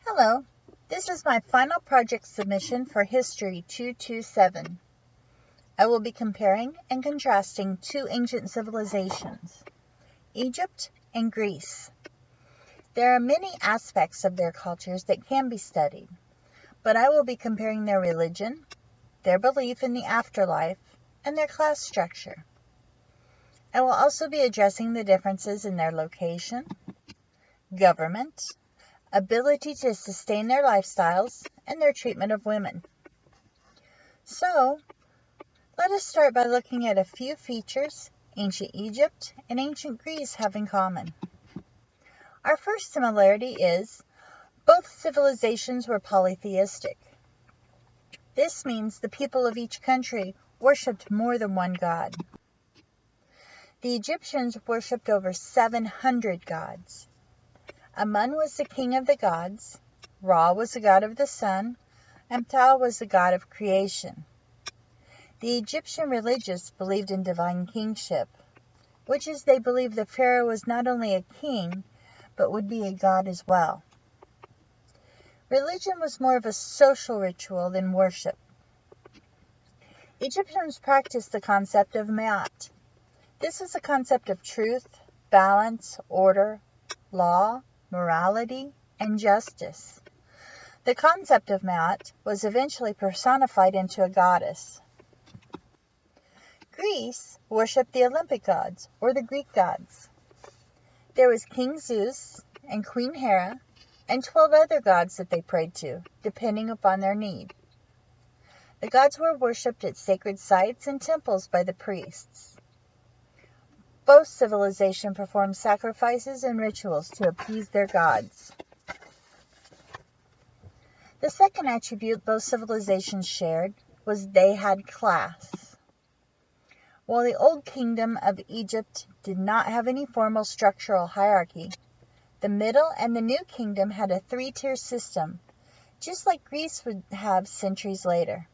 Hello, this is my final project submission for History 227. I will be comparing and contrasting two ancient civilizations, Egypt and Greece. There are many aspects of their cultures that can be studied, but I will be comparing their religion, their belief in the afterlife, and their class structure. I will also be addressing the differences in their location, government, ability to sustain their lifestyles, and their treatment of women. So, let us start by looking at a few features ancient Egypt and ancient Greece have in common. Our first similarity is both civilizations were polytheistic. This means the people of each country worshipped more than one god. The Egyptians worshipped over 700 gods. Amun was the king of the gods, Ra was the god of the sun, and Ptah was the god of creation. The Egyptian religious believed in divine kingship, which is they believed the pharaoh was not only a king, but would be a god as well. Religion was more of a social ritual than worship. Egyptians practiced the concept of Ma'at. This was a concept of truth, balance, order, law, morality, and justice. The concept of Ma'at was eventually personified into a goddess. Greece worshipped the Olympic gods, or the Greek gods. There was King Zeus and Queen Hera, and 12 other gods that they prayed to, depending upon their need. The gods were worshipped at sacred sites and temples by the priests. Both civilizations performed sacrifices and rituals to appease their gods. The second attribute both civilizations shared was they had class. While the Old Kingdom of Egypt did not have any formal structural hierarchy, the Middle and the New Kingdom had a three-tier system, just like Greece would have centuries later.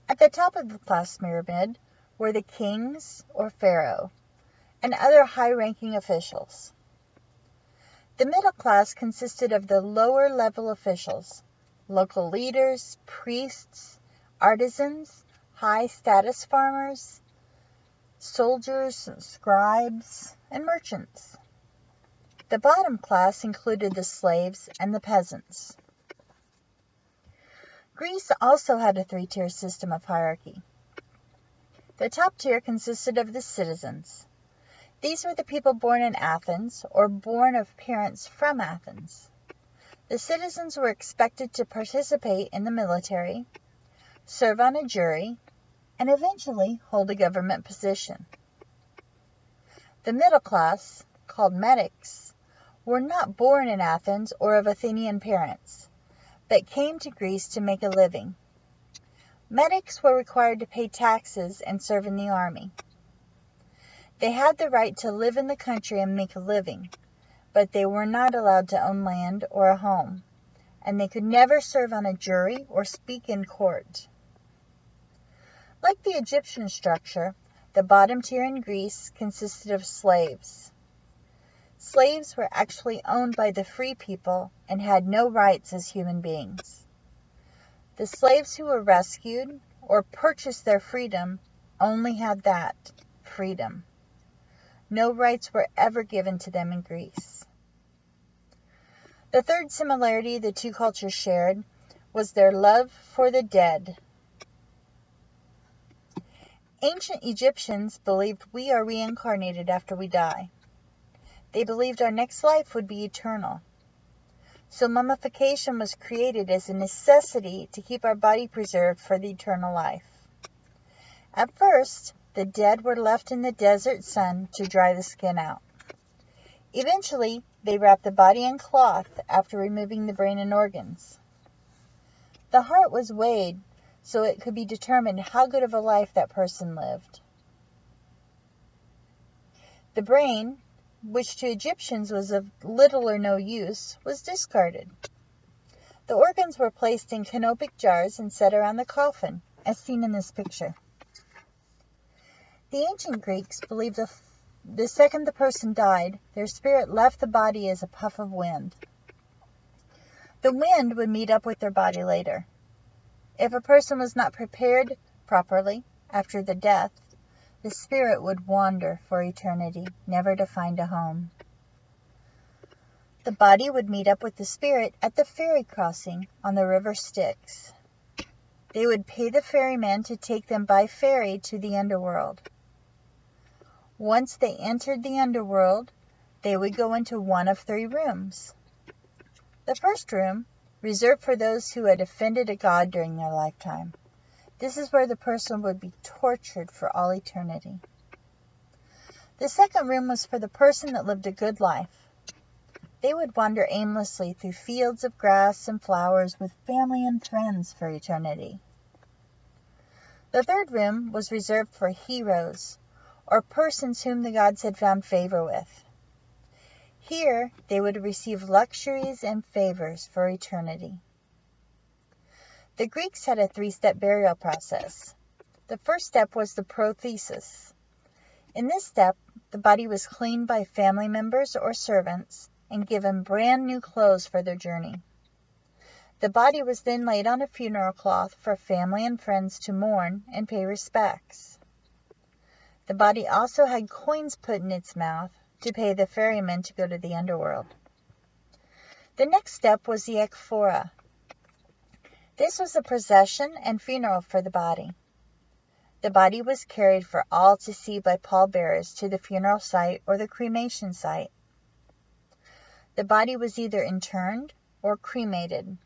At the top of the class pyramid were the kings or pharaoh and other high-ranking officials. The middle class consisted of the lower-level officials, local leaders, priests, artisans, high-status farmers, soldiers, scribes, and merchants. The bottom class included the slaves and the peasants. Greece also had a three-tier system of hierarchy. The top tier consisted of the citizens. These were the people born in Athens or born of parents from Athens. The citizens were expected to participate in the military, serve on a jury, and eventually hold a government position. The middle class, called metics, were not born in Athens or of Athenian parents, but came to Greece to make a living. Metics were required to pay taxes and serve in the army. They had the right to live in the country and make a living, but they were not allowed to own land or a home, and they could never serve on a jury or speak in court. Like the Egyptian structure, the bottom tier in Greece consisted of slaves. Slaves were actually owned by the free people and had no rights as human beings. The slaves who were rescued or purchased their freedom only had that, freedom. No rights were ever given to them in Greece. The third similarity the two cultures shared was their love for the dead. Ancient Egyptians believed we are reincarnated after we die. They believed our next life would be eternal. So mummification was created as a necessity to keep our body preserved for the eternal life. At first, the dead were left in the desert sun to dry the skin out. Eventually, they wrapped the body in cloth after removing the brain and organs. The heart was weighed so it could be determined how good of a life that person lived. The brain, which to Egyptians was of little or no use, was discarded. The organs were placed in canopic jars and set around the coffin, as seen in this picture. The ancient Greeks believed the second the person died, their spirit left the body as a puff of wind. The wind would meet up with their body later. If a person was not prepared properly after the death, the spirit would wander for eternity, never to find a home. The body would meet up with the spirit at the ferry crossing on the river Styx. They would pay the ferryman to take them by ferry to the underworld. Once they entered the underworld, they would go into one of 3 rooms. The first room, reserved for those who had offended a god during their lifetime. This is where the person would be tortured for all eternity. The second room was for the person that lived a good life. They would wander aimlessly through fields of grass and flowers with family and friends for eternity. The third room was reserved for heroes, or persons whom the gods had found favor with. Here they would receive luxuries and favors for eternity. The Greeks had a 3-step burial process. The first step was the prothesis. In this step, the body was cleaned by family members or servants and given brand new clothes for their journey. The body was then laid on a funeral cloth for family and friends to mourn and pay respects. The body also had coins put in its mouth to pay the ferryman to go to the underworld. The next step was the ekphora. This was a procession and funeral for the body. The body was carried for all to see by pallbearers to the funeral site or the cremation site. The body was either interned or cremated,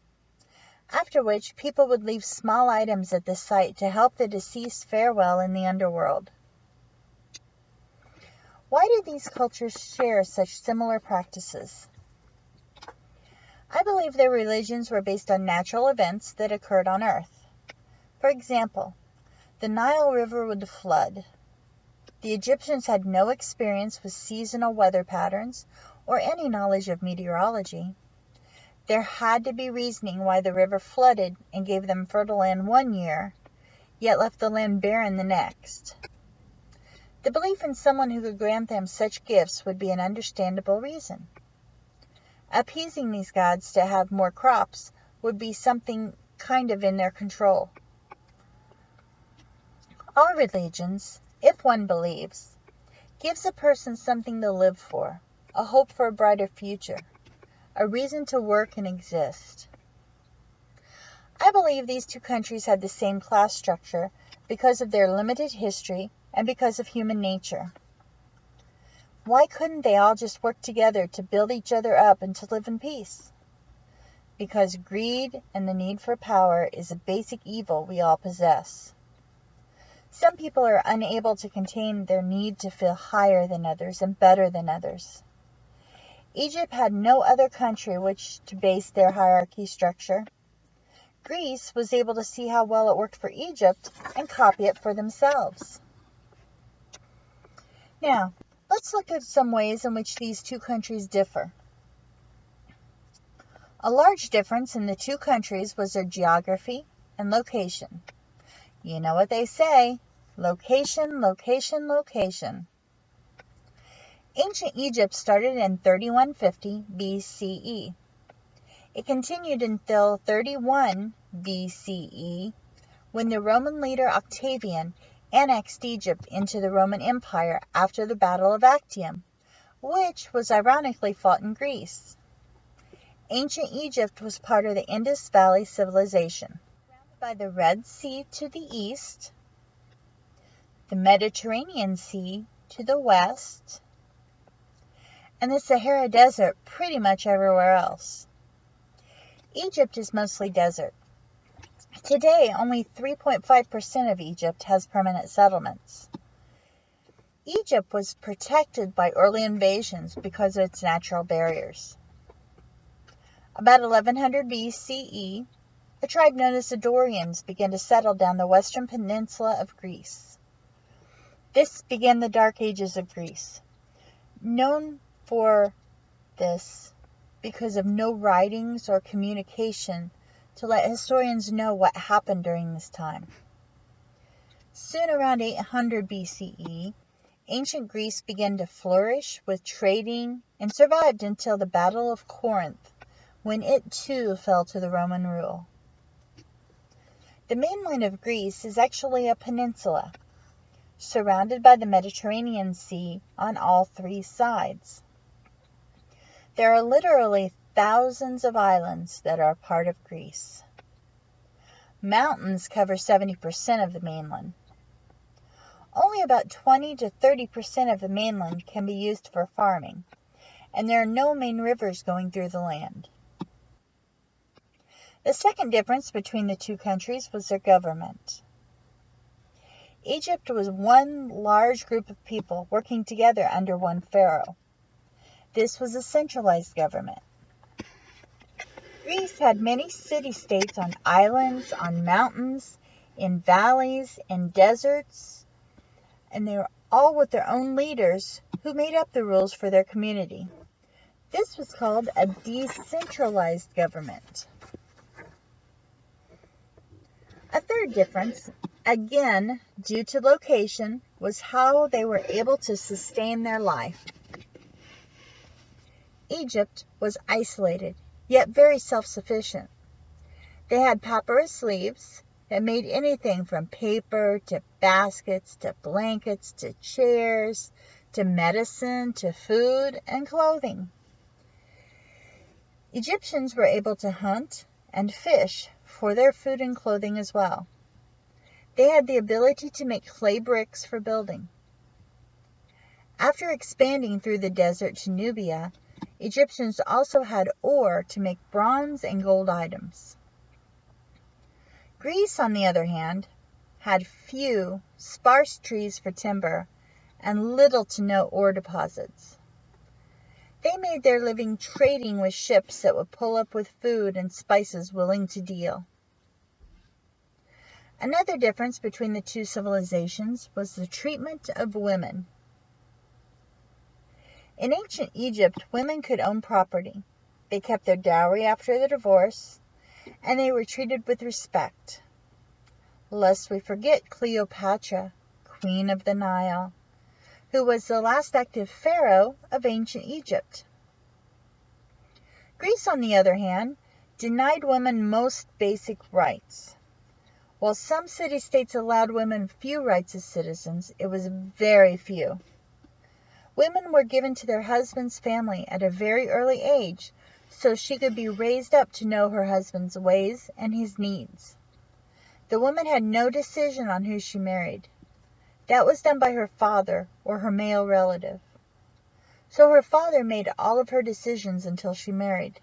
after which people would leave small items at the site to help the deceased fare well in the underworld. Why do these cultures share such similar practices? I believe their religions were based on natural events that occurred on Earth. For example, the Nile River would flood. The Egyptians had no experience with seasonal weather patterns or any knowledge of meteorology. There had to be reasoning why the river flooded and gave them fertile land one year, yet left the land barren the next. The belief in someone who could grant them such gifts would be an understandable reason. Appeasing these gods to have more crops would be something kind of in their control. All religions, if one believes, gives a person something to live for, a hope for a brighter future, a reason to work and exist. I believe these 2 countries had the same class structure because of their limited history and because of human nature. Why couldn't they all just work together to build each other up and to live in peace? Because greed and the need for power is a basic evil we all possess. Some people are unable to contain their need to feel higher than others and better than others. Egypt had no other country which to base their hierarchy structure. Greece was able to see how well it worked for Egypt and copy it for themselves. Now, let's look at some ways in which these 2 countries differ. A large difference in the 2 countries was their geography and location. You know what they say, location, location, location. Ancient Egypt started in 3150 BCE. It continued until 31 BCE, when the Roman leader Octavian annexed Egypt into the Roman Empire after the Battle of Actium, which was ironically fought in Greece. Ancient Egypt was part of the Indus Valley civilization, surrounded by the Red Sea to the east, the Mediterranean Sea to the west, and the Sahara Desert pretty much everywhere else. Egypt is mostly desert. Today, only 3.5% of Egypt has permanent settlements. Egypt was protected by early invasions because of its natural barriers. About 1100 BCE, a tribe known as the Dorians began to settle down the western peninsula of Greece. This began the Dark Ages of Greece, known for this because of no writings or communication to let historians know what happened during this time. Soon around 800 BCE, ancient Greece began to flourish with trading and survived until the Battle of Corinth, when it too fell to the Roman rule. The mainland of Greece is actually a peninsula, surrounded by the Mediterranean Sea on all three sides. There are literally thousands of islands that are part of Greece. Mountains cover 70% of the mainland. Only about 20 to 30% of the mainland can be used for farming, and there are no main rivers going through the land. The second difference between the two countries was their government. Egypt was one large group of people working together under one pharaoh. This was a centralized government. Greece had many city-states on islands, on mountains, in valleys, in deserts, and they were all with their own leaders who made up the rules for their community. This was called a decentralized government. A third difference, again due to location, was how they were able to sustain their life. Egypt was isolated, yet very self-sufficient. They had papyrus leaves that made anything from paper to baskets to blankets to chairs to medicine to food and clothing. Egyptians were able to hunt and fish for their food and clothing as well. They had the ability to make clay bricks for building. After expanding through the desert to Nubia, Egyptians also had ore to make bronze and gold items. Greece, on the other hand, had few, sparse trees for timber and little to no ore deposits. They made their living trading with ships that would pull up with food and spices willing to deal. Another difference between the two civilizations was the treatment of women. In ancient Egypt, women could own property. They kept their dowry after the divorce, and they were treated with respect. Lest we forget Cleopatra, Queen of the Nile, who was the last active pharaoh of ancient Egypt. Greece, on the other hand, denied women most basic rights. While some city-states allowed women few rights as citizens, it was very few. Women were given to their husband's family at a very early age, so she could be raised up to know her husband's ways and his needs. The woman had no decision on who she married. That was done by her father or her male relative. So her father made all of her decisions until she married.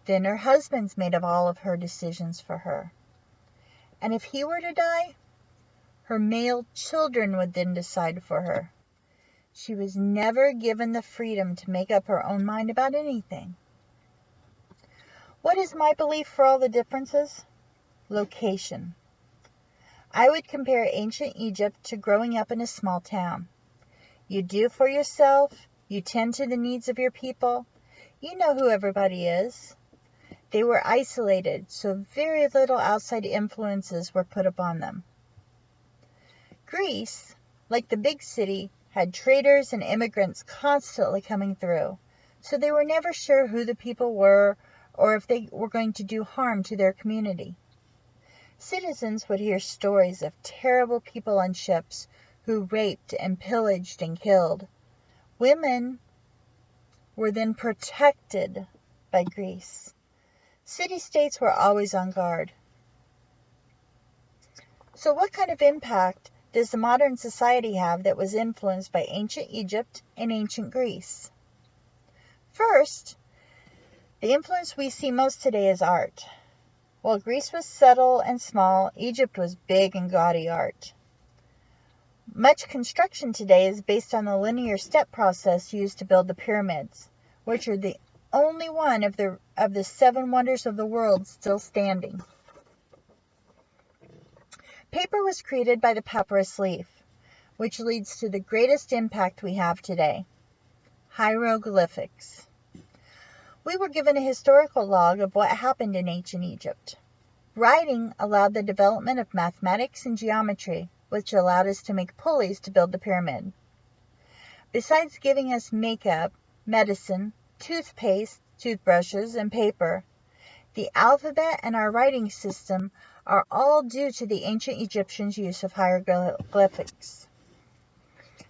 Then her husband's made of all of her decisions for her. And if he were to die, her male children would then decide for her. She was never given the freedom to make up her own mind about anything. What is my belief for all the differences? Location. I would compare ancient Egypt to growing up in a small town. You do for yourself, you tend to the needs of your people, you know who everybody is. They were isolated, so very little outside influences were put upon them. Greece, like the big city, had traders and immigrants constantly coming through, so they were never sure who the people were or if they were going to do harm to their community. Citizens would hear stories of terrible people on ships who raped and pillaged and killed. Women were then protected by Greece. City-states were always on guard. So what kind of impact does the modern society have that was influenced by ancient Egypt and ancient Greece? First, the influence we see most today is art. While Greece was subtle and small, Egypt was big and gaudy art. Much construction today is based on the linear step process used to build the pyramids, which are the only one of the 7 wonders of the world still standing. Paper was created by the papyrus leaf, which leads to the greatest impact we have today: hieroglyphics. We were given a historical log of what happened in ancient Egypt. Writing allowed the development of mathematics and geometry, which allowed us to make pulleys to build the pyramid. Besides giving us makeup, medicine, toothpaste, toothbrushes, and paper. The alphabet and our writing system are all due to the ancient Egyptians' use of hieroglyphics.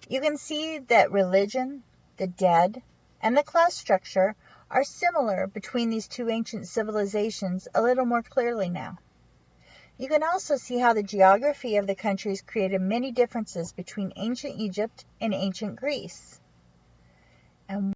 You can see that religion, the dead, and the class structure are similar between these two ancient civilizations a little more clearly now. You can also see how the geography of the countries created many differences between ancient Egypt and ancient Greece. And